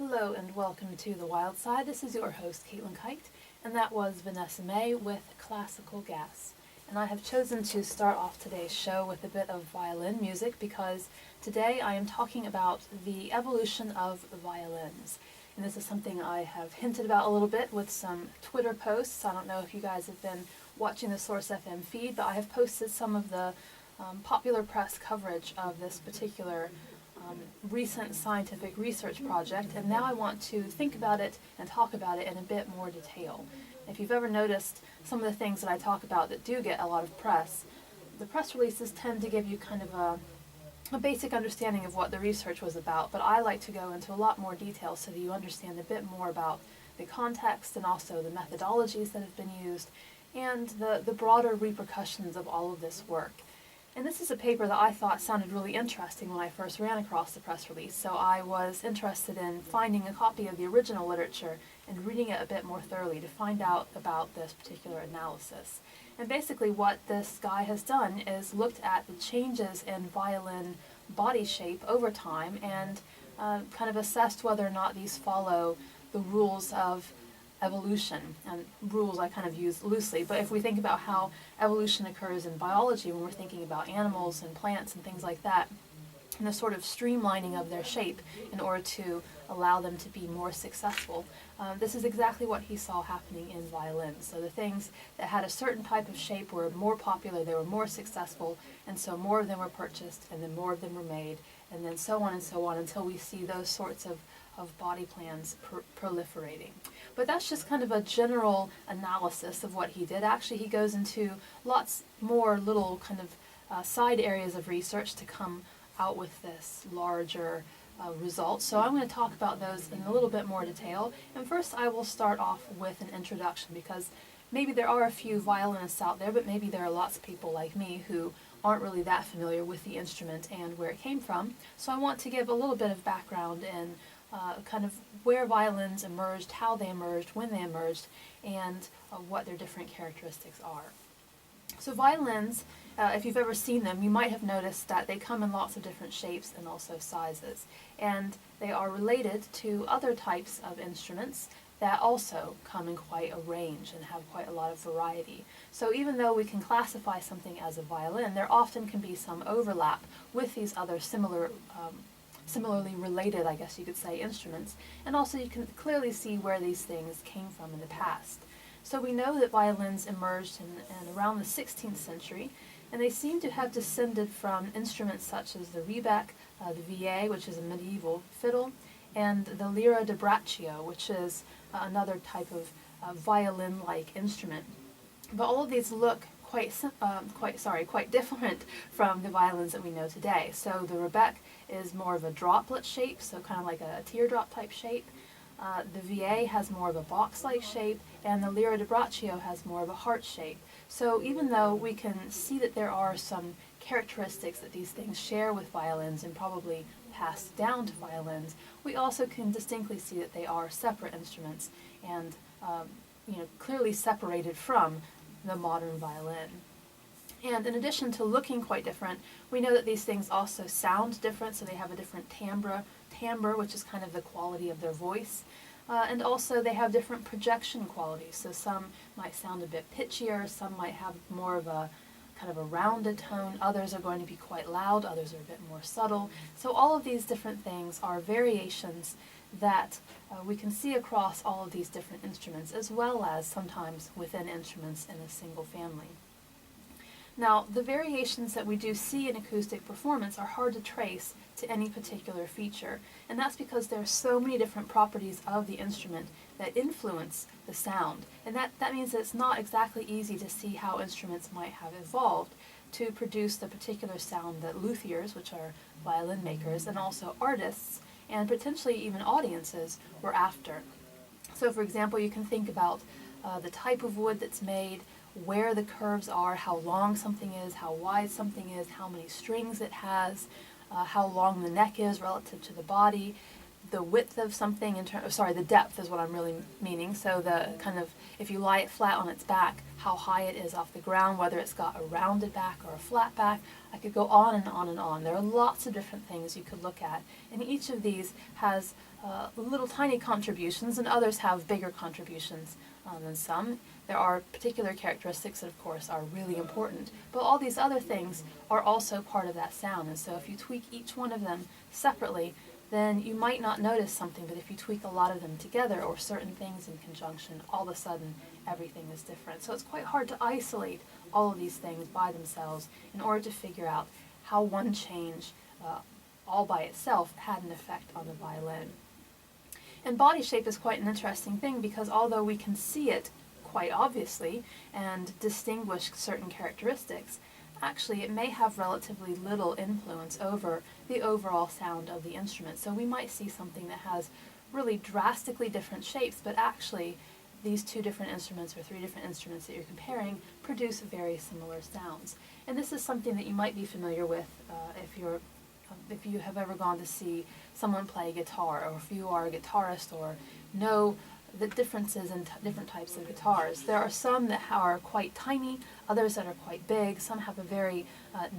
Hello and welcome to The Wild Side. This is your host, Kight, and that was Vanessa May with Classical Gas. And I have chosen to start off today's show with a bit of violin music because today I am talking about the evolution of violins. And this is something I have hinted about a little bit with some Twitter posts. I don't know if you guys have been watching the Source FM feed, but I have posted some of the popular press coverage of this particular recent scientific research project, and now I want to think about it and talk about it in a bit more detail. If you've ever noticed some of the things that I talk about that do get a lot of press, the press releases tend to give you kind of a basic understanding of what the research was about, but I like to go into a lot more detail so that you understand a bit more about the context and also the methodologies that have been used and the broader repercussions of all of this work. And this is a paper that I thought sounded really interesting when I first ran across the press release, so I was interested in finding a copy of the original literature and reading it a bit more thoroughly to find out about this particular analysis. And basically what this guy has done is looked at the changes in violin body shape over time and kind of assessed whether or not these follow the rules of evolution. And rules I kind of use loosely, but if we think about how evolution occurs in biology when we're thinking about animals and plants and things like that, and the sort of streamlining of their shape in order to allow them to be more successful, this is exactly what he saw happening in violins. So the things that had a certain type of shape were more popular, they were more successful, and so more of them were purchased, and then more of them were made, and then so on and so on until we see those sorts of body plans proliferating. But that's just kind of a general analysis of what he did. Actually, he goes into lots more little kind of side areas of research to come out with this larger result. So I'm going to talk about those in a little bit more detail. And first I will start off with an introduction because maybe there are a few violinists out there, but maybe there are lots of people like me who aren't really that familiar with the instrument and where it came from. So I want to give a little bit of background in kind of where violins emerged, how they emerged, when they emerged, and what their different characteristics are. So violins, if you've ever seen them, you might have noticed that they come in lots of different shapes and also sizes. And they are related to other types of instruments that also come in quite a range and have quite a lot of variety. So even though we can classify something as a violin, there often can be some overlap with these other similarly related, I guess you could say, instruments, and also you can clearly see where these things came from in the past. So we know that violins emerged in around the 16th century, and they seem to have descended from instruments such as the rebec, the VA, which is a medieval fiddle, and the lira da braccio, which is another type of violin-like instrument. But all of these look quite different from the violins that we know today. So the rebec is more of a droplet shape, so kind of like a teardrop type shape. The VA has more of a box-like shape, and the lira da braccio has more of a heart shape. So even though we can see that there are some characteristics that these things share with violins and probably passed down to violins, we also can distinctly see that they are separate instruments and clearly separated from the modern violin. And in addition to looking quite different, we know that these things also sound different, so they have a different timbre, which is kind of the quality of their voice. And also they have different projection qualities, so some might sound a bit pitchier, some might have more of a kind of a rounded tone, others are going to be quite loud, others are a bit more subtle. So all of these different things are variations that we can see across all of these different instruments, as well as sometimes within instruments in a single family. Now, the variations that we do see in acoustic performance are hard to trace to any particular feature, and that's because there are so many different properties of the instrument that influence the sound, and that means that it's not exactly easy to see how instruments might have evolved to produce the particular sound that luthiers, which are violin makers, and also artists, and potentially even audiences, were after. So for example, you can think about the type of wood that's made, where the curves are, how long something is, how wide something is, how many strings it has, how long the neck is relative to the body. the width of something the depth is what I'm really meaning. So the kind of, if you lie it flat on its back, how high it is off the ground, whether it's got a rounded back or a flat back. I could go on and on and on. There are lots of different things you could look at, and each of these has little tiny contributions, and others have bigger contributions than some. There are particular characteristics that, of course, are really important, but all these other things are also part of that sound, and so if you tweak each one of them separately, then you might not notice something, but if you tweak a lot of them together or certain things in conjunction, all of a sudden everything is different. So it's quite hard to isolate all of these things by themselves in order to figure out how one change all by itself had an effect on the violin. And body shape is quite an interesting thing, because although we can see it quite obviously and distinguish certain characteristics, actually it may have relatively little influence over the overall sound of the instrument. So we might see something that has really drastically different shapes, but actually these two different instruments or three different instruments that you're comparing produce very similar sounds. And this is something that you might be familiar with if you have ever gone to see someone play guitar, or if you are a guitarist or know the differences in different types of guitars. There are some that are quite tiny, others that are quite big, some have a very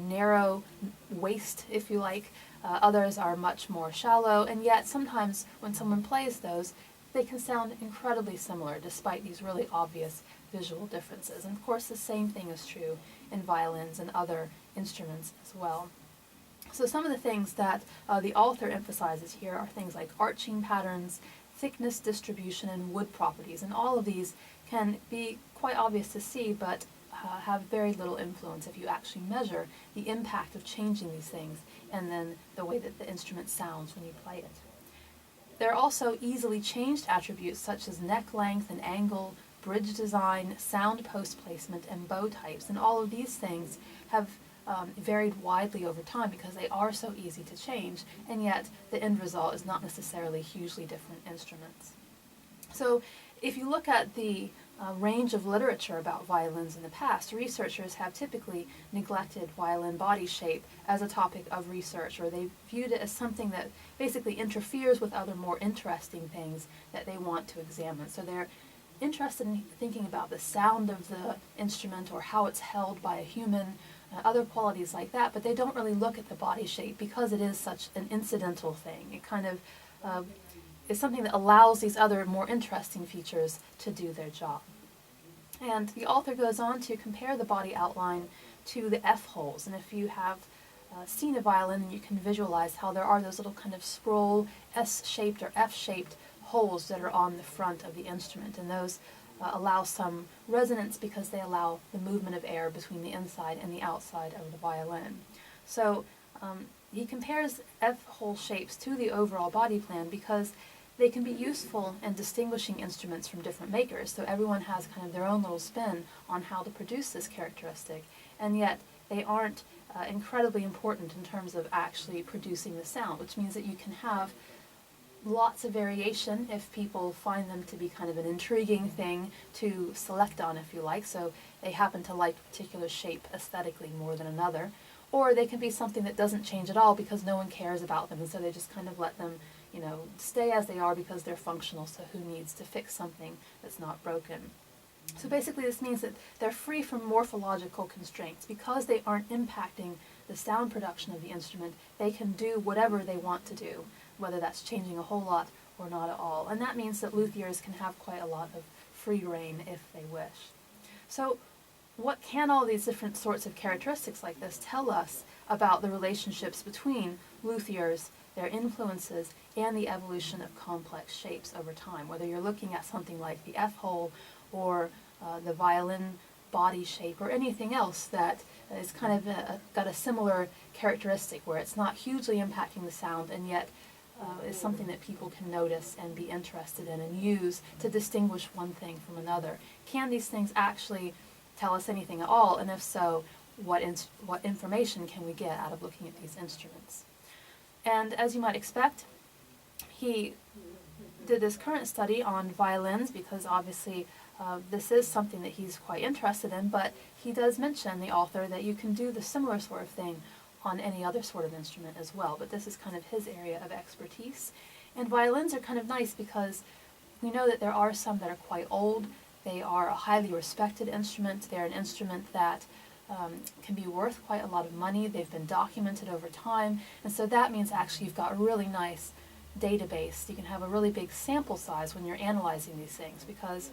narrow waist, if you like, others are much more shallow, and yet sometimes when someone plays those, they can sound incredibly similar despite these really obvious visual differences. And of course the same thing is true in violins and other instruments as well. So some of the things that the author emphasizes here are things like arching patterns, thickness distribution, and wood properties. And all of these can be quite obvious to see, but have very little influence if you actually measure the impact of changing these things and then the way that the instrument sounds when you play it. There are also easily changed attributes such as neck length and angle, bridge design, sound post placement, and bow types. And all of these things have varied widely over time because they are so easy to change, and yet the end result is not necessarily hugely different instruments. So if you look at the range of literature about violins in the past, researchers have typically neglected violin body shape as a topic of research, or they viewed it as something that basically interferes with other more interesting things that they want to examine. So they're interested in thinking about the sound of the instrument or how it's held by a human, other qualities like that, but they don't really look at the body shape because it is such an incidental thing. It kind of is something that allows these other more interesting features to do their job. And the author goes on to compare the body outline to the F-holes, and if you have seen a violin, you can visualize how there are those little kind of scroll S-shaped or F-shaped holes that are on the front of the instrument, and those allow some resonance because they allow the movement of air between the inside and the outside of the violin. So he compares F-hole shapes to the overall body plan because they can be useful in distinguishing instruments from different makers. So everyone has kind of their own little spin on how to produce this characteristic, and yet they aren't incredibly important in terms of actually producing the sound, which means that you can have lots of variation if people find them to be kind of an intriguing thing to select on, if you like. So they happen to like a particular shape aesthetically more than another. Or they can be something that doesn't change at all because no one cares about them, and so they just kind of let them, stay as they are because they're functional, so who needs to fix something that's not broken? So basically this means that they're free from morphological constraints. Because they aren't impacting the sound production of the instrument, they can do whatever they want to do, whether that's changing a whole lot or not at all. And that means that luthiers can have quite a lot of free rein if they wish. So what can all these different sorts of characteristics like this tell us about the relationships between luthiers, their influences, and the evolution of complex shapes over time? Whether you're looking at something like the F-hole or the violin body shape or anything else that is kind of got a similar characteristic where it's not hugely impacting the sound and yet is something that people can notice and be interested in and use to distinguish one thing from another. Can these things actually tell us anything at all? And if so, what information can we get out of looking at these instruments? And as you might expect, he did this current study on violins because obviously this is something that he's quite interested in, but he does mention, the author, that you can do the similar sort of thing on any other sort of instrument as well, but this is kind of his area of expertise. And violins are kind of nice because we know that there are some that are quite old. They are a highly respected instrument. They're an instrument that can be worth quite a lot of money. They've been documented over time, and so that means actually you've got a really nice database. You can have a really big sample size when you're analyzing these things, because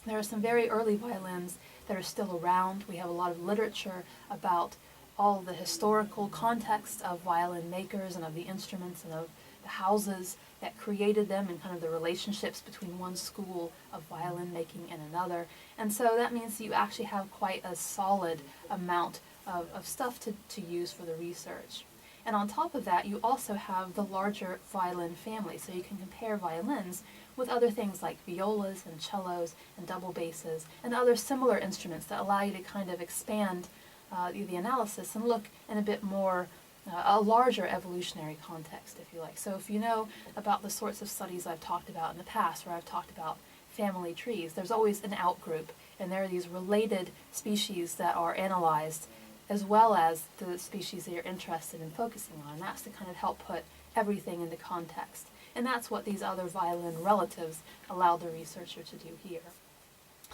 there are some very early violins that are still around. We have a lot of literature about all the historical context of violin makers and of the instruments and of the houses that created them, and kind of the relationships between one school of violin making and another. And so that means you actually have quite a solid amount of stuff to use for the research. And on top of that, you also have the larger violin family. So you can compare violins with other things like violas and cellos and double basses and other similar instruments that allow you to kind of expand the analysis and look in a bit more a larger evolutionary context, if you like. So if you know about the sorts of studies I've talked about in the past, where I've talked about family trees, there's always an outgroup, and there are these related species that are analyzed, as well as the species that you're interested in focusing on. And that's to kind of help put everything into context. And that's what these other violin relatives allowed the researcher to do here.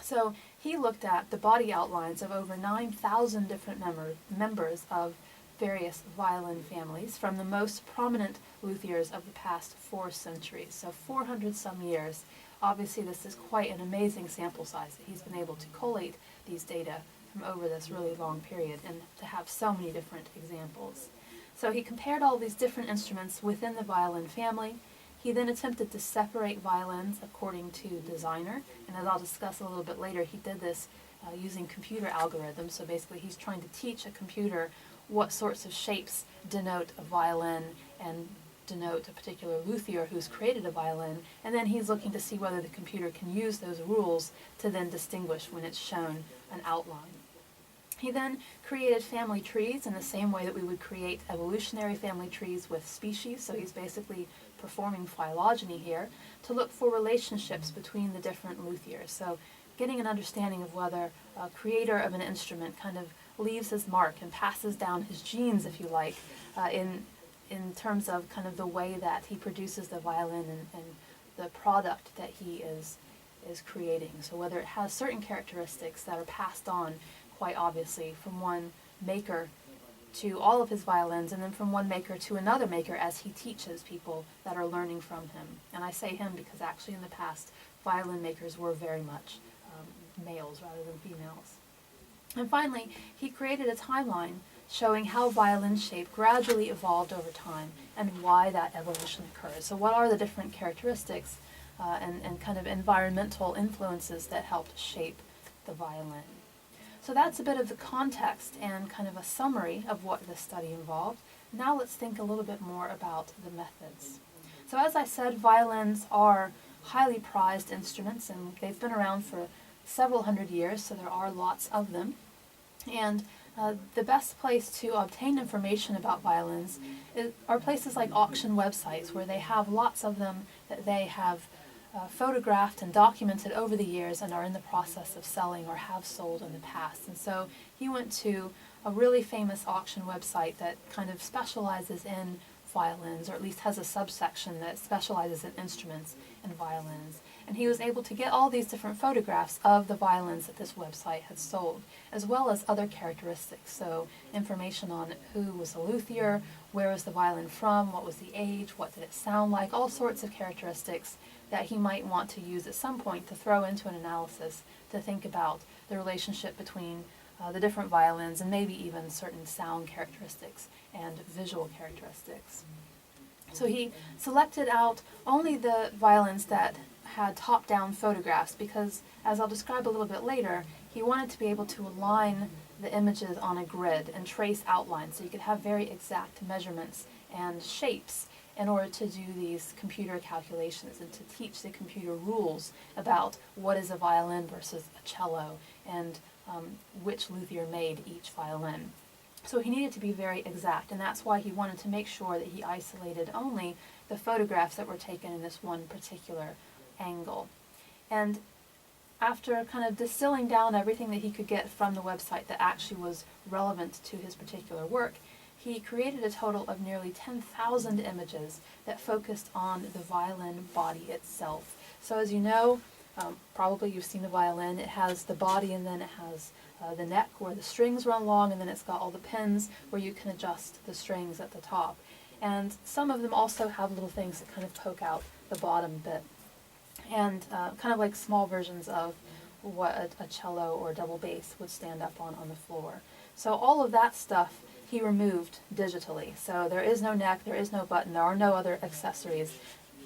So he looked at the body outlines of over 9,000 different members of various violin families from the most prominent luthiers of the past 4 centuries, so 400 some years. Obviously this is quite an amazing sample size that he's been able to collate these data from over this really long period, and to have so many different examples. So he compared all these different instruments within the violin family. He then attempted to separate violins according to designer, and as I'll discuss a little bit later, he did this using computer algorithms. So basically he's trying to teach a computer what sorts of shapes denote a violin and denote a particular luthier who's created a violin, and then he's looking to see whether the computer can use those rules to then distinguish when it's shown an outline. He then created family trees in the same way that we would create evolutionary family trees with species, so he's basically performing phylogeny here to look for relationships between the different luthiers. So getting an understanding of whether a creator of an instrument kind of leaves his mark and passes down his genes, if you like, in terms of kind of the way that he produces the violin and the product that he is creating. So whether it has certain characteristics that are passed on quite obviously from one maker to all of his violins, and then from one maker to another maker as he teaches people that are learning from him. And I say him because actually in the past, violin makers were very much males rather than females. And finally, he created a timeline showing how violin shape gradually evolved over time and why that evolution occurs. So what are the different characteristics and kind of environmental influences that helped shape the violin? So that's a bit of the context and kind of a summary of what this study involved. Now let's think a little bit more about the methods. So as I said, violins are highly prized instruments, and they've been around for several hundred years, so there are lots of them. And the best place to obtain information about violins are places like auction websites, where they have lots of them that they have photographed and documented over the years and are in the process of selling or have sold in the past. And so he went to a really famous auction website that kind of specializes in violins, or at least has a subsection that specializes in instruments and violins. And he was able to get all these different photographs of the violins that this website had sold, as well as other characteristics. So information on who was the luthier, where was the violin from, what was the age, what did it sound like, all sorts of characteristics that he might want to use at some point to throw into an analysis to think about the relationship between the different violins, and maybe even certain sound characteristics and visual characteristics. So he selected out only the violins that had top-down photographs because, as I'll describe a little bit later, he wanted to be able to align the images on a grid and trace outlines so you could have very exact measurements and shapes in order to do these computer calculations and to teach the computer rules about what is a violin versus a cello and which luthier made each violin. So he needed to be very exact, and that's why he wanted to make sure that he isolated only the photographs that were taken in this one particular angle. And after kind of distilling down everything that he could get from the website that actually was relevant to his particular work, he created a total of nearly 10,000 images that focused on the violin body itself. So as you know, probably you've seen a violin, it has the body and then it has the neck where the strings run along, and then it's got all the pins where you can adjust the strings at the top. And some of them also have little things that kind of poke out the bottom bit, and kind of like small versions of what a cello or double bass would stand up on the floor. So all of that stuff he removed digitally. So there is no neck, there is no button, there are no other accessories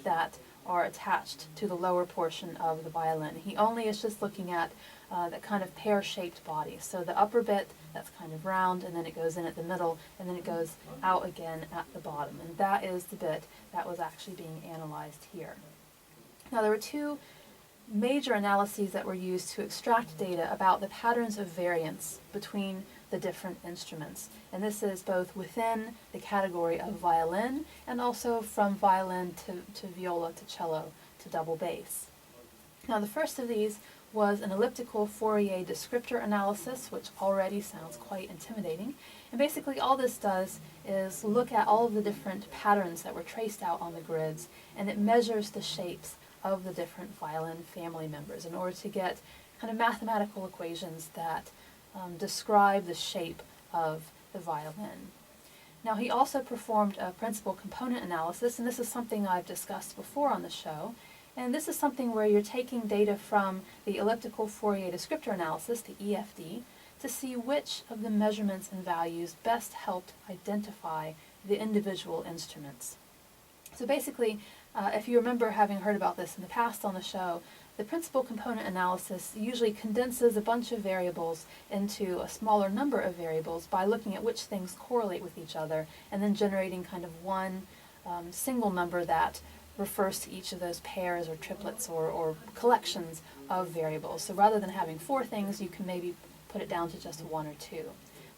that are attached to the lower portion of the violin. He only is just looking at that kind of pear-shaped body. So the upper bit, that's kind of round, and then it goes in at the middle, and then it goes out again at the bottom. And that is the bit that was actually being analyzed here. Now there were two major analyses that were used to extract data about the patterns of variance between the different instruments. And this is both within the category of violin and also from violin to viola to cello to double bass. Now the first of these was an elliptical Fourier descriptor analysis, which already sounds quite intimidating. And basically all this does is look at all of the different patterns that were traced out on the grids, and it measures the shapes of the different violin family members in order to get kind of mathematical equations that describe the shape of the violin. Now he also performed a principal component analysis, and this is something I've discussed before on the show. And this is something where you're taking data from the elliptical Fourier descriptor analysis, the EFD, to see which of the measurements and values best helped identify the individual instruments. So basically, if you remember having heard about this in the past on the show, the principal component analysis usually condenses a bunch of variables into a smaller number of variables by looking at which things correlate with each other and then generating kind of one single number that refers to each of those pairs or triplets or collections of variables. So rather than having four things, you can maybe put it down to just one or two.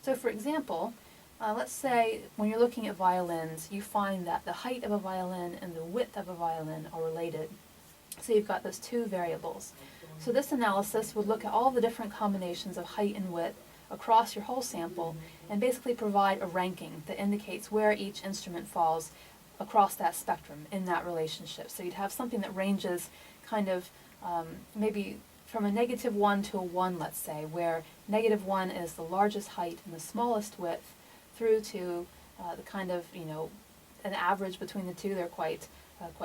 So for example, let's say when you're looking at violins, you find that the height of a violin and the width of a violin are related. So you've got those two variables. So this analysis would look at all the different combinations of height and width across your whole sample and basically provide a ranking that indicates where each instrument falls across that spectrum in that relationship. So you'd have something that ranges kind of maybe from a -1 to a 1, let's say, where -1 is the largest height and the smallest width, through to the kind of, an average between the two. They're quite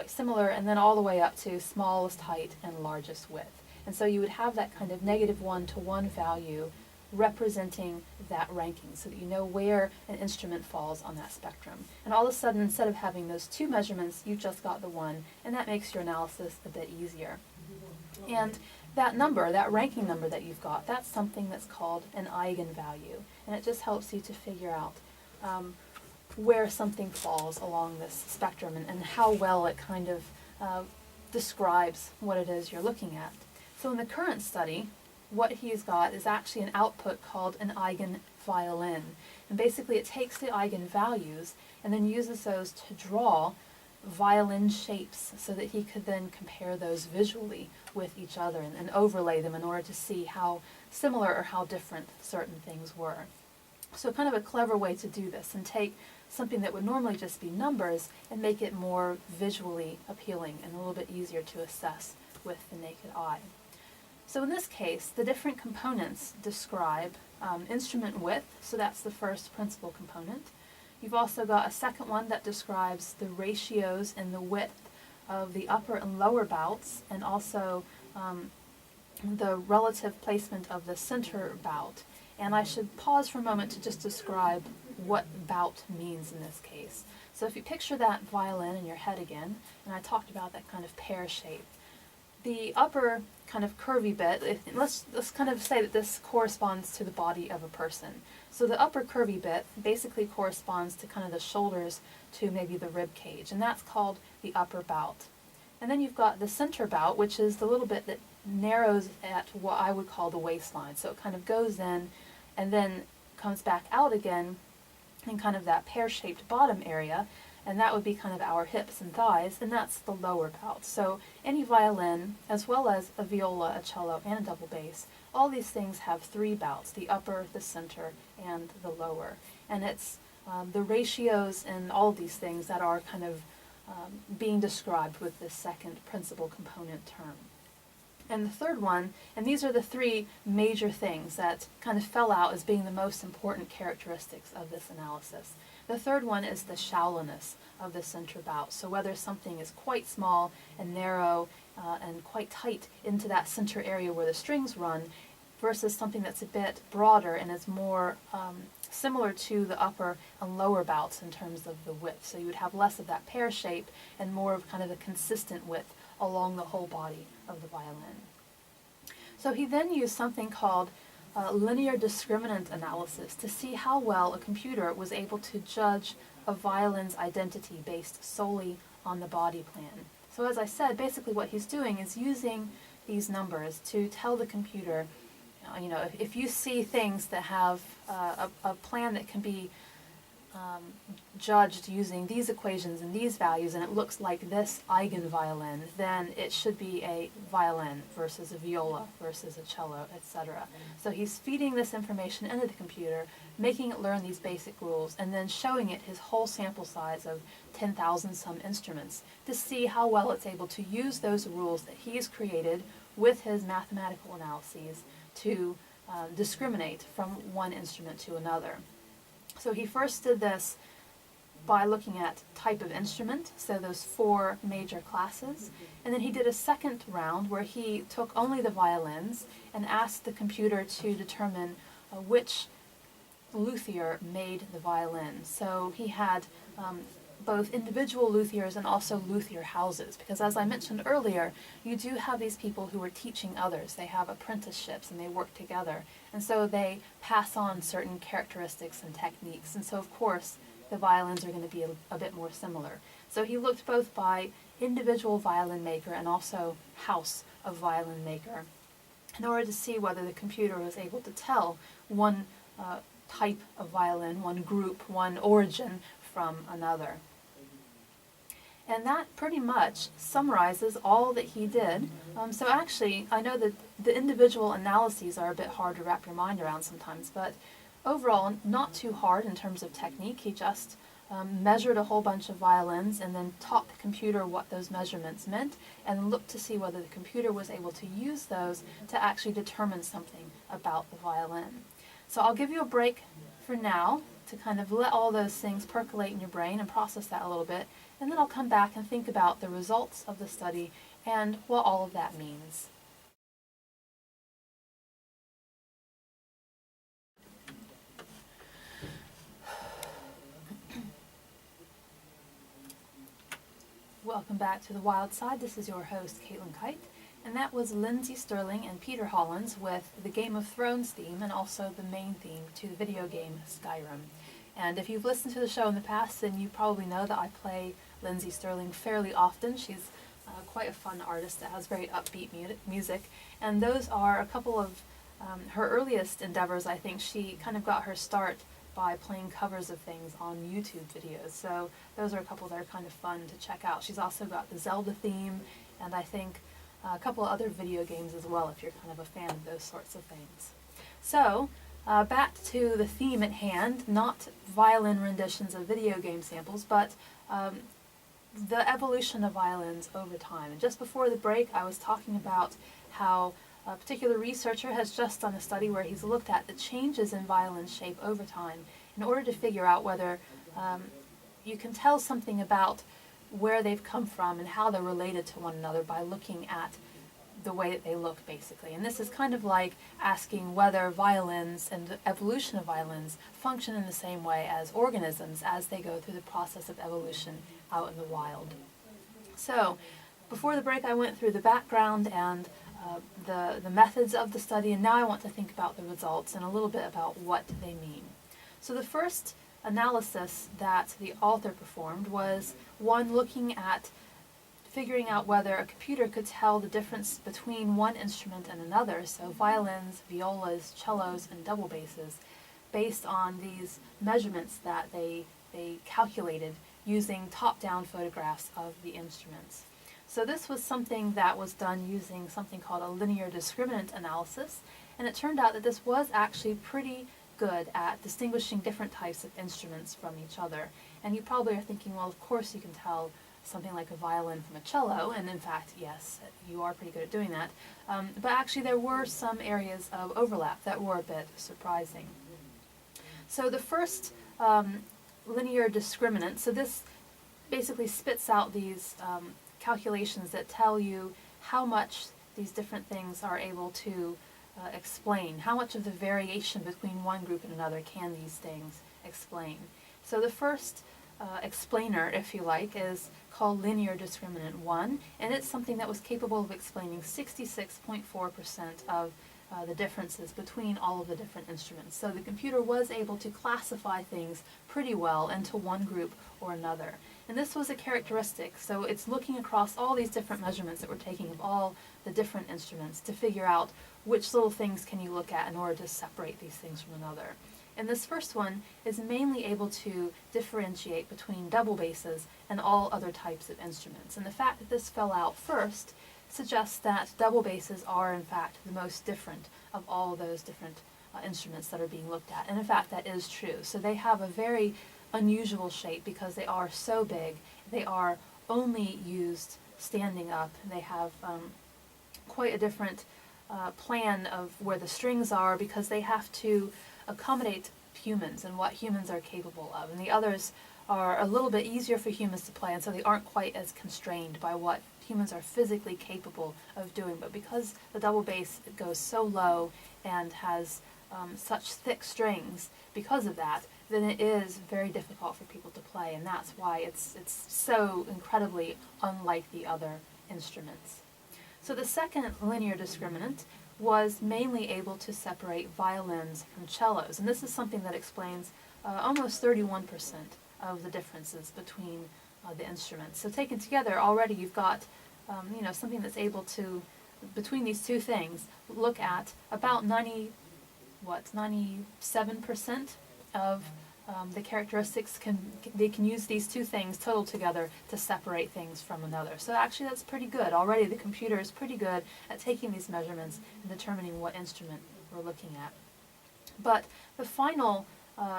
similar, and then all the way up to smallest height and largest width. And so you would have that kind of -1 to 1 value representing that ranking so that you know where an instrument falls on that spectrum. And all of a sudden, instead of having those two measurements, you've just got the one, and that makes your analysis a bit easier. And that number, that ranking number that you've got, that's something that's called an eigenvalue, and it just helps you to figure out where something falls along this spectrum and how well it kind of describes what it is you're looking at. So in the current study, what he's got is actually an output called an eigenviolin. And basically it takes the eigenvalues and then uses those to draw violin shapes so that he could then compare those visually with each other and overlay them in order to see how similar or how different certain things were. So kind of a clever way to do this and take something that would normally just be numbers and make it more visually appealing and a little bit easier to assess with the naked eye. So in this case, the different components describe instrument width, so that's the first principal component. You've also got a second one that describes the ratios in the width of the upper and lower bouts, and also the relative placement of the center bout. And I should pause for a moment to just describe what bout means in this case. So if you picture that violin in your head again, and I talked about that kind of pear shape, the upper kind of curvy bit, let's kind of say that this corresponds to the body of a person. So the upper curvy bit basically corresponds to kind of the shoulders to maybe the rib cage, and that's called the upper bout. And then you've got the center bout, which is the little bit that narrows at what I would call the waistline. So it kind of goes in and then comes back out again in kind of that pear-shaped bottom area, and that would be kind of our hips and thighs, and that's the lower bout. So any violin, as well as a viola, a cello, and a double bass, all these things have three bouts, the upper, the center, and the lower. And it's the ratios and all of these things that are kind of being described with this second principal component term. And the third one, and these are the three major things that kind of fell out as being the most important characteristics of this analysis. The third one is the shallowness of the center bout. So whether something is quite small and narrow and quite tight into that center area where the strings run, versus something that's a bit broader and is more similar to the upper and lower bouts in terms of the width. So you would have less of that pear shape and more of kind of a consistent width along the whole body of the violin. So he then used something called linear discriminant analysis to see how well a computer was able to judge a violin's identity based solely on the body plan. So as I said, basically what he's doing is using these numbers to tell the computer, if you see things that have a plan that can be judged using these equations and these values, and it looks like this eigenviolin, then it should be a violin versus a viola versus a cello, etc. So he's feeding this information into the computer, making it learn these basic rules, and then showing it his whole sample size of 10,000 some instruments to see how well it's able to use those rules that he's created with his mathematical analyses to discriminate from one instrument to another. So he first did this by looking at type of instrument, so those four major classes, and then he did a second round where he took only the violins and asked the computer to determine which luthier made the violin. So he had both individual luthiers and also luthier houses, because as I mentioned earlier, you do have these people who are teaching others. They have apprenticeships and they work together, and so they pass on certain characteristics and techniques, and so of course the violins are going to be a bit more similar. So he looked both by individual violin maker and also house of violin maker in order to see whether the computer was able to tell one type of violin, one group, one origin from another. And that pretty much summarizes all that he did. So actually, I know that the individual analyses are a bit hard to wrap your mind around sometimes, but overall, not too hard in terms of technique. He just measured a whole bunch of violins and then taught the computer what those measurements meant and looked to see whether the computer was able to use those to actually determine something about the violin. So I'll give you a break for now to kind of let all those things percolate in your brain and process that a little bit, and then I'll come back and think about the results of the study and what all of that means. Welcome back to The Wild Side. This is your host, Caitlin Kight, and that was Lindsey Sterling and Peter Hollins with the Game of Thrones theme and also the main theme to the video game Skyrim. And if you've listened to the show in the past, then you probably know that I play Lindsey Sterling fairly often. She's quite a fun artist that has very upbeat music, and those are a couple of her earliest endeavors. I think she kind of got her start by playing covers of things on YouTube videos, so those are a couple that are kind of fun to check out. She's also got the Zelda theme, and I think a couple of other video games as well, if you're kind of a fan of those sorts of things. So, back to the theme at hand, not violin renditions of video game samples, but the evolution of violins over time. And just before the break, I was talking about how a particular researcher has just done a study where he's looked at the changes in violin shape over time in order to figure out whether you can tell something about where they've come from and how they're related to one another by looking at the way that they look, basically. And this is kind of like asking whether violins and the evolution of violins function in the same way as organisms as they go through the process of evolution out in the wild. So, before the break I went through the background and the methods of the study, and now I want to think about the results and a little bit about what they mean. So the first analysis that the author performed was one looking at figuring out whether a computer could tell the difference between one instrument and another, so violins, violas, cellos, and double basses, based on these measurements that they calculated using top-down photographs of the instruments. So this was something that was done using something called a linear discriminant analysis, and it turned out that this was actually pretty good at distinguishing different types of instruments from each other. And you probably are thinking, well, of course you can tell something like a violin from a cello, and in fact, yes, you are pretty good at doing that. But actually there were some areas of overlap that were a bit surprising. So the first linear discriminant, so this basically spits out these calculations that tell you how much these different things are able to explain, how much of the variation between one group and another can these things explain. So the first explainer, if you like, is called linear discriminant 1, and it's something that was capable of explaining 66.4% of the differences between all of the different instruments. So the computer was able to classify things pretty well into one group or another. And this was a characteristic, so it's looking across all these different measurements that we're taking of all the different instruments to figure out which little things can you look at in order to separate these things from another. And this first one is mainly able to differentiate between double basses and all other types of instruments. And the fact that this fell out first suggests that double basses are in fact the most different of all of those different instruments that are being looked at. And in fact that is true. So they have a very unusual shape because they are so big. They are only used standing up. They have quite a different plan of where the strings are because they have to accommodate humans and what humans are capable of. And the others are a little bit easier for humans to play, and so they aren't quite as constrained by what humans are physically capable of doing. But because the double bass goes so low and has such thick strings because of that, then it is very difficult for people to play, and that's why it's so incredibly unlike the other instruments. So the second linear discriminant was mainly able to separate violins from cellos, and this is something that explains almost 31% of the differences between the instruments. So taken together, already you've got something that's able to, between these two things, look at about 97% of the characteristics. They can use these two things total together to separate things from another. So actually that's pretty good. Already the computer is pretty good at taking these measurements and determining what instrument we're looking at. But the final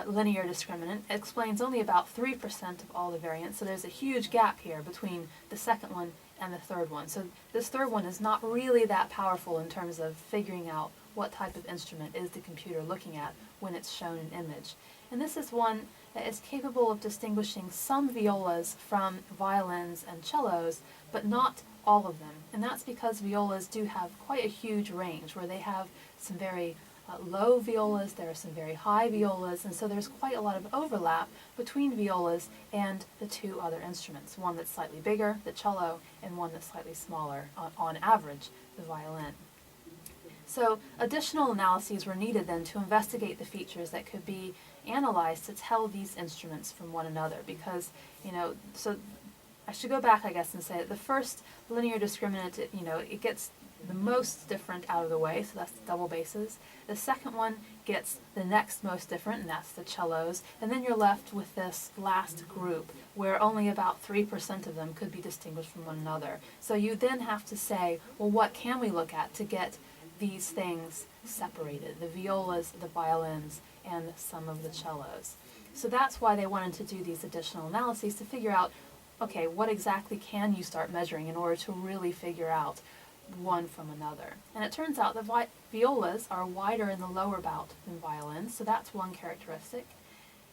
linear discriminant explains only about 3% of all the variance, so there's a huge gap here between the second one and the third one. So this third one is not really that powerful in terms of figuring out what type of instrument is the computer looking at when it's shown an image. And this is one that is capable of distinguishing some violas from violins and cellos, but not all of them. And that's because violas do have quite a huge range, where they have some very low violas, there are some very high violas, and so there's quite a lot of overlap between violas and the two other instruments, one that's slightly bigger, the cello, and one that's slightly smaller, on average, the violin. So additional analyses were needed then to investigate the features that could be analyzed to tell these instruments from one another, because, so I should go back, I guess, and say that the first linear discriminant, it gets the most different out of the way, so that's the double basses. The second one gets the next most different, and that's the cellos. And then you're left with this last group, where only about 3% of them could be distinguished from one another. So you then have to say, well, what can we look at to get these things separated? The violas, the violins, and some of the cellos. So that's why they wanted to do these additional analyses to figure out, okay, what exactly can you start measuring in order to really figure out one from another. And it turns out the violas are wider in the lower bout than violins, so that's one characteristic.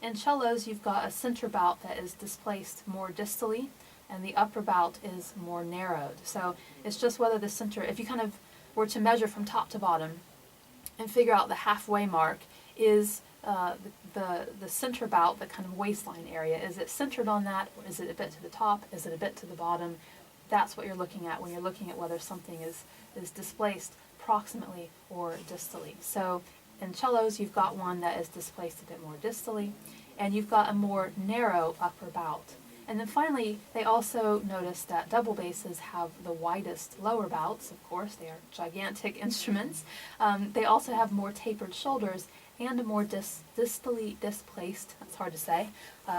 In cellos, you've got a center bout that is displaced more distally, and the upper bout is more narrowed. So it's just whether the center, if you kind of were to measure from top to bottom and figure out the halfway mark, is the center bout, the kind of waistline area, is it centered on that, or is it a bit to the top, is it a bit to the bottom? That's what you're looking at when you're looking at whether something is displaced proximately or distally. So in cellos, you've got one that is displaced a bit more distally, and you've got a more narrow upper bout. And then finally, they also noticed that double basses have the widest lower bouts. Of course, they are gigantic instruments. They also have more tapered shoulders and a more distally displaced, that's hard to say,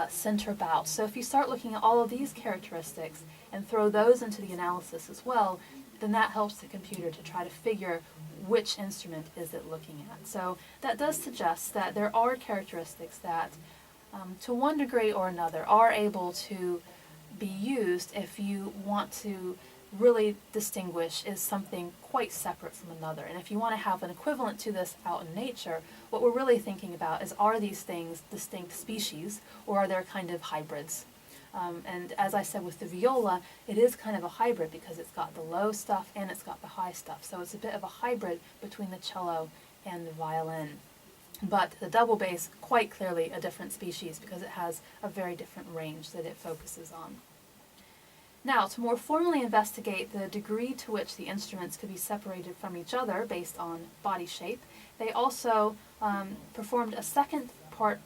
center bout. So if you start looking at all of these characteristics and throw those into the analysis as well, then that helps the computer to try to figure which instrument is it looking at. So that does suggest that there are characteristics that, to one degree or another, are able to be used if you want to really distinguish is something quite separate from another. And if you want to have an equivalent to this out in nature, what we're really thinking about is, are these things distinct species, or are there kind of hybrids? And as I said with the viola, it is kind of a hybrid because it's got the low stuff and it's got the high stuff. So it's a bit of a hybrid between the cello and the violin. But the double bass, quite clearly a different species because it has a very different range that it focuses on. Now, to more formally investigate the degree to which the instruments could be separated from each other based on body shape, they also performed a second part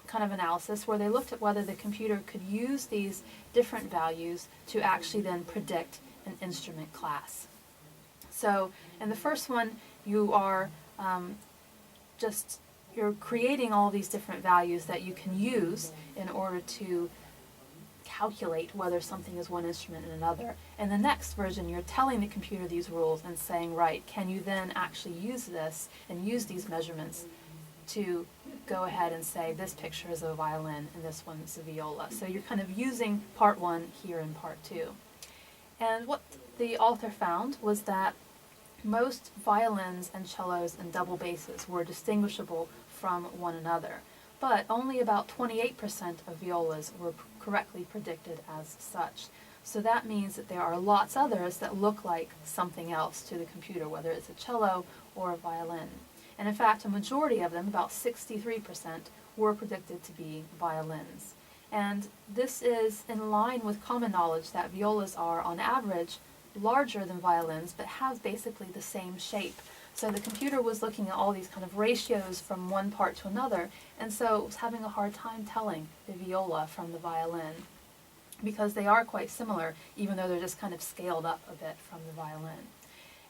kind of analysis where they looked at whether the computer could use these different values to actually then predict an instrument class. So in the first one, you are you're creating all these different values that you can use in order to calculate whether something is one instrument and another. In the next version, you're telling the computer these rules and saying, right, can you then actually use this and use these measurements to go ahead and say this picture is a violin and this one is a viola. So you're kind of using part one here in part two. And what the author found was that most violins and cellos and double basses were distinguishable from one another, but only about 28% of violas were correctly predicted as such. So that means that there are lots others that look like something else to the computer, whether it's a cello or a violin. And in fact, a majority of them, about 63%, were predicted to be violins. And this is in line with common knowledge that violas are, on average, larger than violins, but have basically the same shape. So the computer was looking at all these kind of ratios from one part to another, and so it was having a hard time telling the viola from the violin, because they are quite similar, even though they're just kind of scaled up a bit from the violin.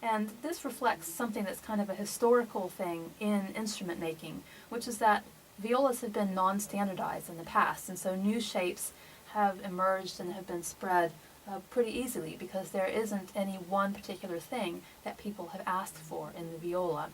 And this reflects something that's kind of a historical thing in instrument making, which is that violas have been non-standardized in the past, and so new shapes have emerged and have been spread pretty easily because there isn't any one particular thing that people have asked for in the viola.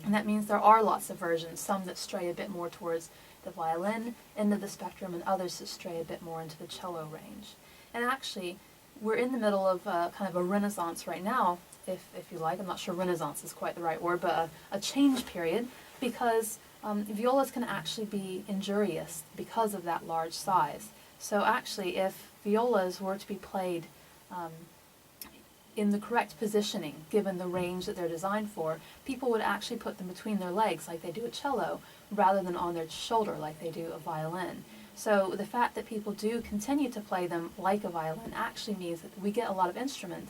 And that means there are lots of versions, some that stray a bit more towards the violin end of the spectrum and others that stray a bit more into the cello range. And actually, we're in the middle of kind of a renaissance right now, if you like. I'm not sure renaissance is quite the right word, but a change period, because violas can actually be injurious because of that large size. So actually, if violas were to be played in the correct positioning, given the range that they're designed for, people would actually put them between their legs like they do a cello, rather than on their shoulder like they do a violin. So the fact that people do continue to play them like a violin actually means that we get a lot of instrument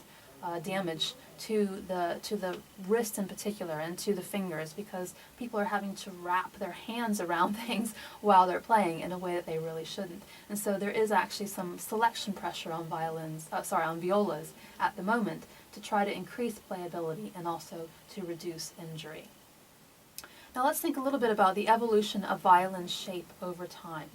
damage to the wrist in particular and to the fingers, because people are having to wrap their hands around things while they're playing in a way that they really shouldn't. And so there is actually some selection pressure on on violas at the moment to try to increase playability and also to reduce injury. Now let's think a little bit about the evolution of violin shape over time.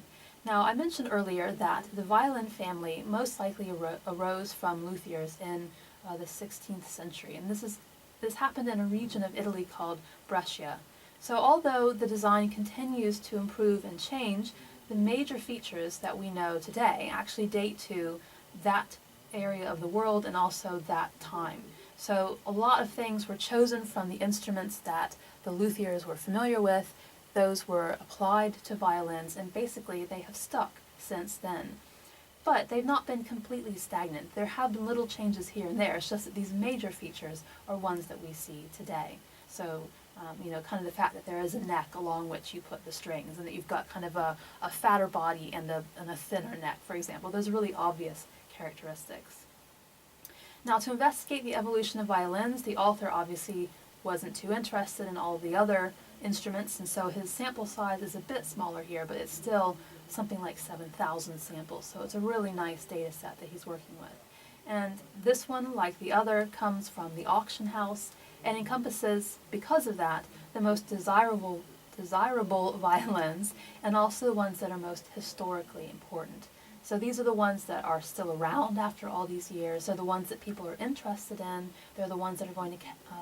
Now, I mentioned earlier that the violin family most likely arose from luthiers in the 16th century, and this happened in a region of Italy called Brescia. So although the design continues to improve and change, the major features that we know today actually date to that area of the world and also that time. So a lot of things were chosen from the instruments that the luthiers were familiar with. Those were applied to violins, and basically they have stuck since then. But they've not been completely stagnant. There have been little changes here and there. It's just that these major features are ones that we see today. So, kind of the fact that there is a neck along which you put the strings, and that you've got kind of a fatter body and a thinner neck, for example. Those are really obvious characteristics. Now, to investigate the evolution of violins, the author obviously wasn't too interested in all of the other instruments, and so his sample size is a bit smaller here, but it's still something like 7,000 samples, so it's a really nice data set that he's working with. And this one, like the other, comes from the auction house and encompasses, because of that, the most desirable violins and also the ones that are most historically important. So these are the ones that are still around after all these years. They're the ones that people are interested in. They're the ones that are going to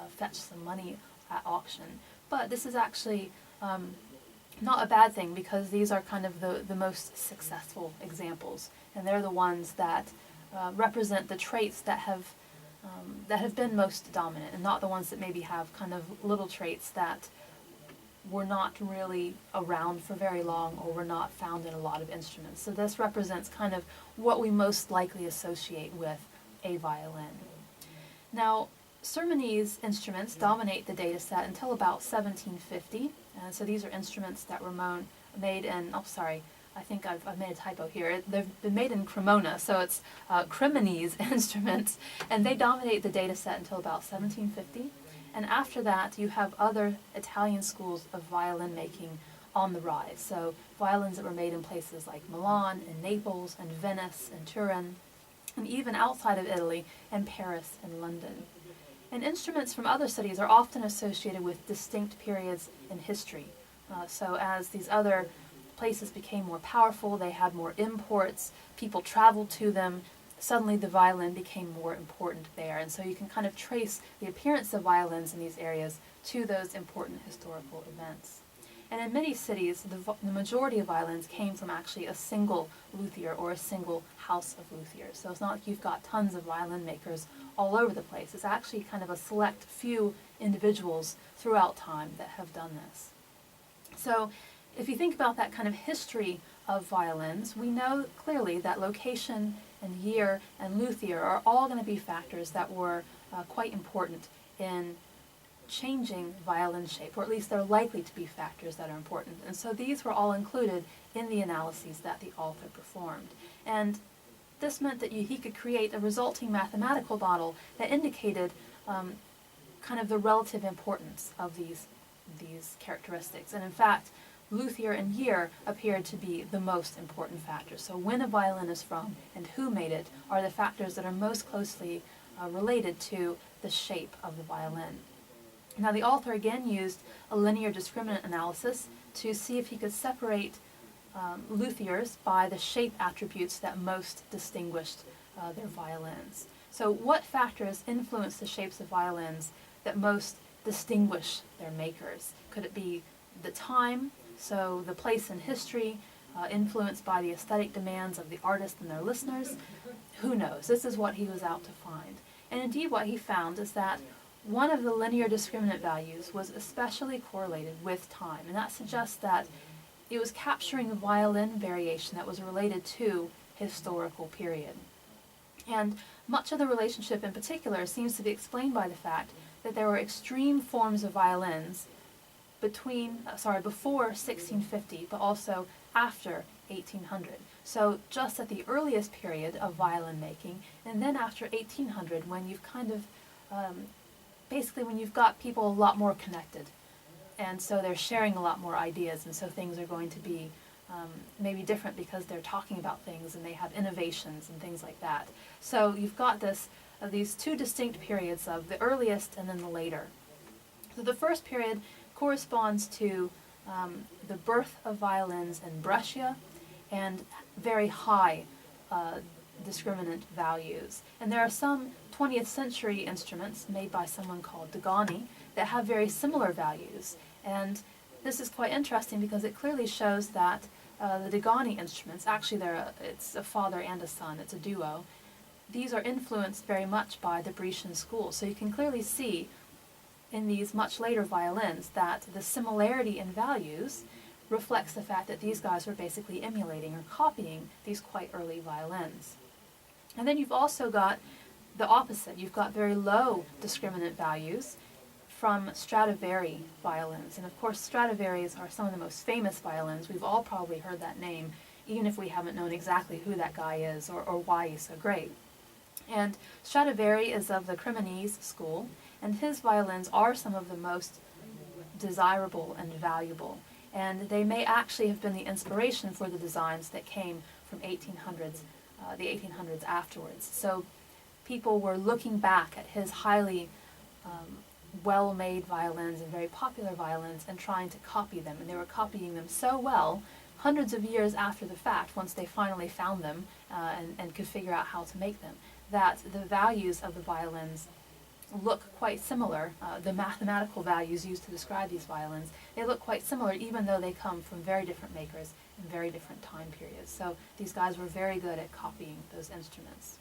fetch some money at auction. But this is actually not a bad thing, because these are kind of the most successful examples, and they're the ones that represent the traits that have been most dominant, and not the ones that maybe have kind of little traits that were not really around for very long or were not found in a lot of instruments. So this represents kind of what we most likely associate with a violin. Now, Cermanese instruments dominate the data set until about 1750, and so these are instruments that were made in, I think I've made a typo here. They've been made in Cremona, so it's Cremonese instruments, and they dominate the data set until about 1750. And after that, you have other Italian schools of violin making on the rise. So violins that were made in places like Milan and Naples and Venice and Turin, and even outside of Italy, in Paris and London. And instruments from other cities are often associated with distinct periods in history. So as these other places became more powerful, they had more imports, people traveled to them, suddenly the violin became more important there. And so you can kind of trace the appearance of violins in these areas to those important historical events. And in many cities, the majority of violins came from actually a single luthier or a single house of luthiers. So it's not like you've got tons of violin makers all over the place. It's actually kind of a select few individuals throughout time that have done this. So if you think about that kind of history of violins, we know clearly that location and year and luthier are all going to be factors that were quite important in changing violin shape, or at least they're likely to be factors that are important. And so these were all included in the analyses that the author performed. And this meant that he could create a resulting mathematical model that indicated kind of the relative importance of these characteristics. And in fact, luthier and year appeared to be the most important factors. So when a violin is from and who made it are the factors that are most closely related to the shape of the violin. Now the author again used a linear discriminant analysis to see if he could separate luthiers by the shape attributes that most distinguished their violins. So what factors influence the shapes of violins that most distinguish their makers? Could it be the time, so the place in history, influenced by the aesthetic demands of the artist and their listeners? Who knows? This is what he was out to find. And indeed what he found is that one of the linear discriminant values was especially correlated with time, and that suggests that it was capturing a violin variation that was related to historical period. And much of the relationship in particular seems to be explained by the fact that there were extreme forms of violins before 1650, but also after 1800. So just at the earliest period of violin making, and then after 1800, when you've kind of basically when you've got people a lot more connected, and so they're sharing a lot more ideas, and so things are going to be maybe different because they're talking about things and they have innovations and things like that. So you've got these two distinct periods of the earliest and then the later. So the first period corresponds to the birth of violins in Brescia and very high discriminant values. And there are some 20th century instruments made by someone called Degani that have very similar values. And this is quite interesting because it clearly shows that the Degani instruments, actually it's a father and a son, it's a duo, these are influenced very much by the Brescian school. So you can clearly see in these much later violins that the similarity in values reflects the fact that these guys were basically emulating or copying these quite early violins. And then you've also got the opposite. You've got very low discriminant values from Stradivari violins. And of course Stradivari's are some of the most famous violins. We've all probably heard that name, even if we haven't known exactly who that guy is or why he's so great. And Stradivari is of the Cremonese school, and his violins are some of the most desirable and valuable. And they may actually have been the inspiration for the designs that came from the 1800s afterwards. So people were looking back at his highly well-made violins and very popular violins and trying to copy them. And they were copying them so well, hundreds of years after the fact, once they finally found them and could figure out how to make them, that the values of the violins look quite similar. The mathematical values used to describe these violins, they look quite similar, even though they come from very different makers in very different time periods. So these guys were very good at copying those instruments.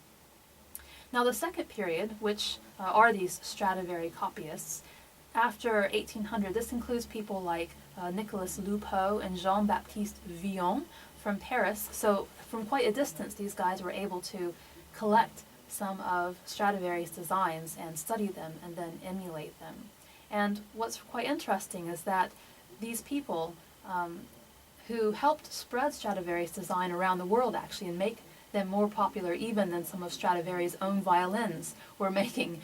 Now the second period, which are these Stradivari copyists, after 1800, this includes people like Nicolas Lupeau and Jean-Baptiste Villon from Paris. So from quite a distance, these guys were able to collect some of Stradivari's designs and study them and then emulate them. And what's quite interesting is that these people who helped spread Stradivari's design around the world actually and make them more popular even than some of Stradivari's own violins were making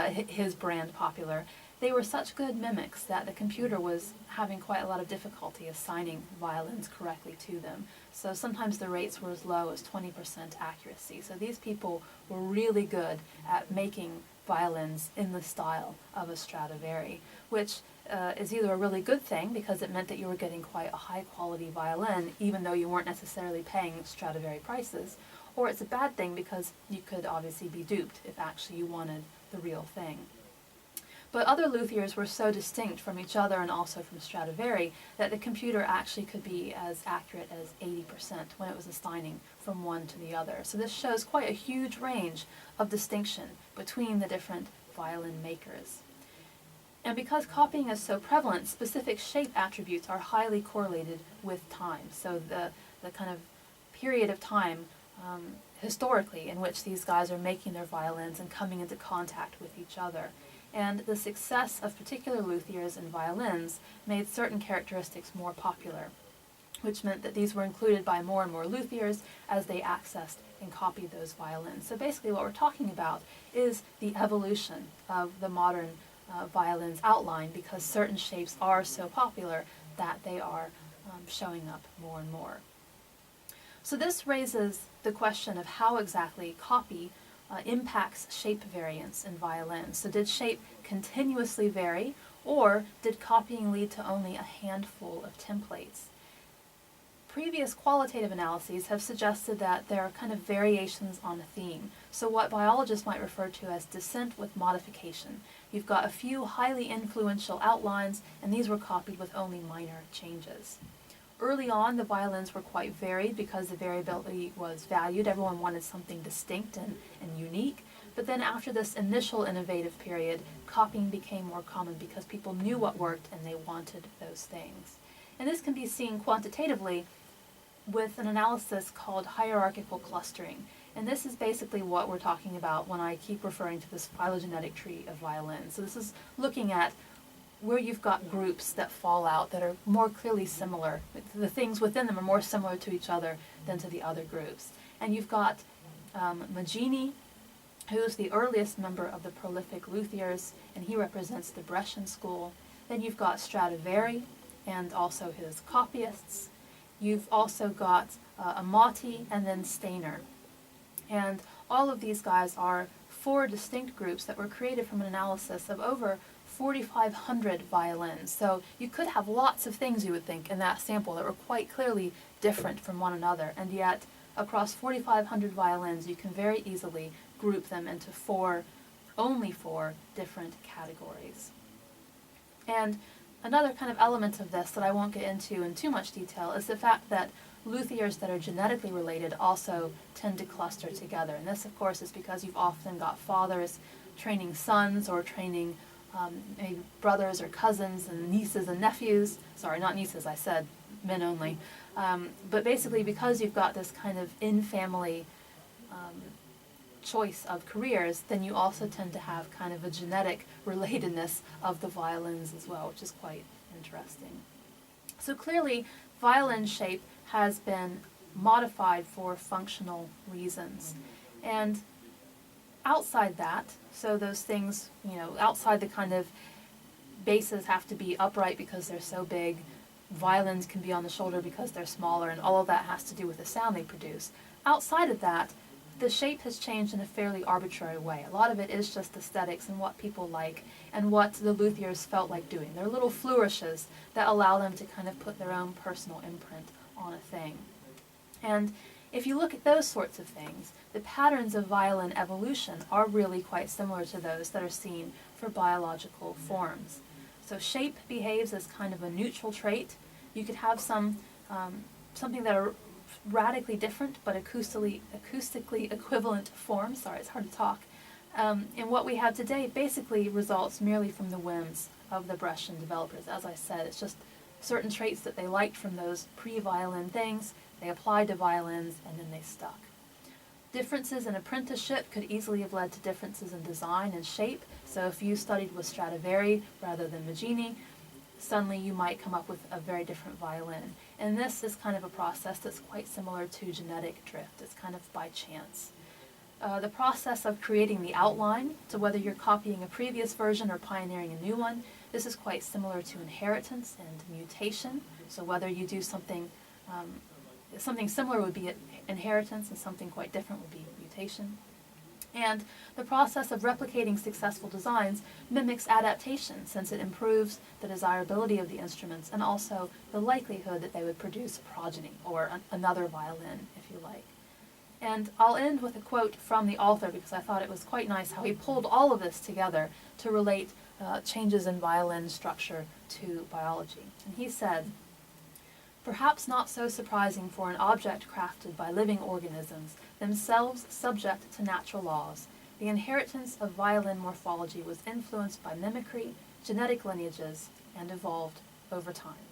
his brand popular. They were such good mimics that the computer was having quite a lot of difficulty assigning violins correctly to them. So sometimes the rates were as low as 20% accuracy. So these people were really good at making violins in the style of a Stradivari, which is either a really good thing because it meant that you were getting quite a high quality violin even though you weren't necessarily paying Stradivari prices, or it's a bad thing because you could obviously be duped if actually you wanted the real thing. But other luthiers were so distinct from each other and also from Stradivari that the computer actually could be as accurate as 80% when it was assigning from one to the other. So this shows quite a huge range of distinction between the different violin makers. And because copying is so prevalent, specific shape attributes are highly correlated with time. So the kind of period of time historically in which these guys are making their violins and coming into contact with each other. And the success of particular luthiers and violins made certain characteristics more popular, which meant that these were included by more and more luthiers as they accessed and copied those violins. So basically what we're talking about is the evolution of the modern violin's outline, because certain shapes are so popular that they are showing up more and more. So this raises the question of how exactly copy impacts shape variance in violins. So did shape continuously vary, or did copying lead to only a handful of templates? Previous qualitative analyses have suggested that there are kind of variations on a theme. So what biologists might refer to as descent with modification. You've got a few highly influential outlines, and these were copied with only minor changes. Early on, the violins were quite varied because the variability was valued. Everyone wanted something distinct and unique. But then after this initial innovative period, copying became more common because people knew what worked and they wanted those things. And this can be seen quantitatively with an analysis called hierarchical clustering. And this is basically what we're talking about when I keep referring to this phylogenetic tree of violins. So this is looking at where you've got groups that fall out that are more clearly similar. The things within them are more similar to each other than to the other groups. And you've got Maggini, who's the earliest member of the prolific luthiers, and he represents the Brescian school. Then you've got Stradivari and also his copyists. You've also got Amati and then Stainer. And all of these guys are four distinct groups that were created from an analysis of over 4,500 violins. So you could have lots of things, you would think, in that sample that were quite clearly different from one another, and yet across 4,500 violins you can very easily group them into only four different categories. And another kind of element of this that I won't get into in too much detail is the fact that luthiers that are genetically related also tend to cluster together. And this, of course, is because you've often got fathers training sons or training maybe brothers or cousins and nieces and nephews. Sorry, not nieces, I said men only. But basically because you've got this kind of in-family choice of careers, then you also tend to have kind of a genetic relatedness of the violins as well, which is quite interesting. So clearly, violin shape has been modified for functional reasons. And outside that, so those things, outside the kind of basses have to be upright because they're so big, violins can be on the shoulder because they're smaller, and all of that has to do with the sound they produce. Outside of that, the shape has changed in a fairly arbitrary way. A lot of it is just aesthetics and what people like and what the luthiers felt like doing. They're little flourishes that allow them to kind of put their own personal imprint on a thing. And if you look at those sorts of things, the patterns of violin evolution are really quite similar to those that are seen for biological forms. So shape behaves as kind of a neutral trait. You could have something that are radically different but acoustically equivalent forms. Sorry, it's hard to talk. And what we have today basically results merely from the whims of the Brescian developers. As I said, it's just certain traits that they liked from those pre-violin things, they applied to violins, and then they stuck. Differences in apprenticeship could easily have led to differences in design and shape. So if you studied with Stradivari rather than Maggini, suddenly you might come up with a very different violin. And this is kind of a process that's quite similar to genetic drift. It's kind of by chance. The process of creating the outline, so whether you're copying a previous version or pioneering a new one, this is quite similar to inheritance and mutation. So whether you do something similar would be inheritance, and something quite different would be mutation. And the process of replicating successful designs mimics adaptation, since it improves the desirability of the instruments and also the likelihood that they would produce a progeny, or another violin, if you like. And I'll end with a quote from the author, because I thought it was quite nice how he pulled all of this together to relate changes in violin structure to biology. And he said, "Perhaps not so surprising for an object crafted by living organisms, themselves subject to natural laws, the inheritance of violin morphology was influenced by mimicry, genetic lineages, and evolved over time."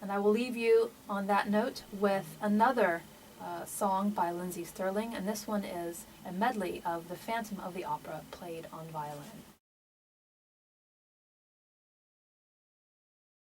And I will leave you on that note with another song by Lindsey Stirling, and this one is a medley of the Phantom of the Opera played on violin.